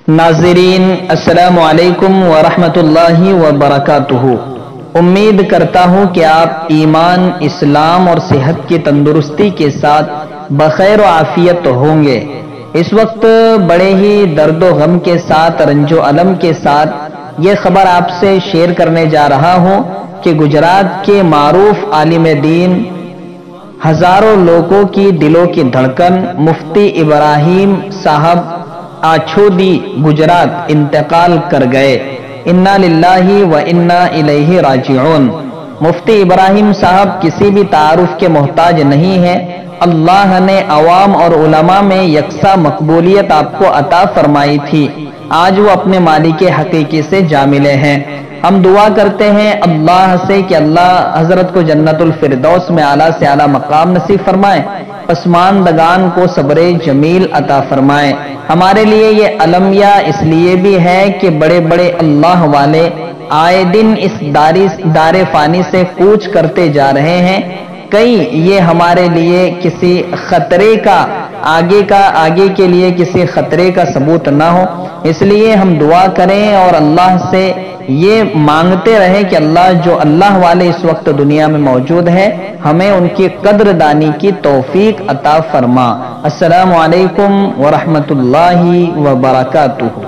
नाज़रीन अस्सलामु अलैकुम वरहमतुल्लाहि वबरकातुहू। उम्मीद करता हूँ कि आप ईमान, इस्लाम और सेहत की तंदुरुस्ती के साथ बखैर व आफियत होंगे। इस वक्त बड़े ही दर्द व गम के साथ, रंजो अलम के साथ ये खबर आपसे शेयर करने जा रहा हूँ कि गुजरात के मारूफ आलिम दीन, हजारों लोगों की दिलों की धड़कन मुफ्ती इब्राहिम साहब आछोदी गुजरात इंतकाल कर गए। इन्ना लिल्लाहि व इन्ना इलैहि राजिऊन। मुफ्ती इब्राहिम साहब किसी भी तारुफ के मोहताज नहीं है। अल्लाह ने अवाम और उलमा में यकसा मकबूलियत आपको अता फरमाई थी। आज वो अपने मालिक हकीकी से जा मिले हैं। हम दुआ करते हैं अल्लाह से कि अल्लाह हजरत को जन्नतुल फिरदौस में आला से आला मकाम नसीब फरमाए, पसमानदगान को सब्रे जमील अता फरमाए। हमारे लिए ये अलमिया इसलिए भी है कि बड़े बड़े अल्लाह वाले आए दिन इस दारे फानी से कूच करते जा रहे हैं। कई ये हमारे लिए किसी खतरे का आगे के लिए किसी खतरे का सबूत ना हो, इसलिए हम दुआ करें और अल्लाह से ये मांगते रहें कि अल्लाह जो अल्लाह वाले इस वक्त दुनिया में मौजूद है, हमें उनकी कद्रदानी की तौफीक अता फरमा। अस्सलामु अलैकुम व रहमतुल्लाहि व बरकातुहू।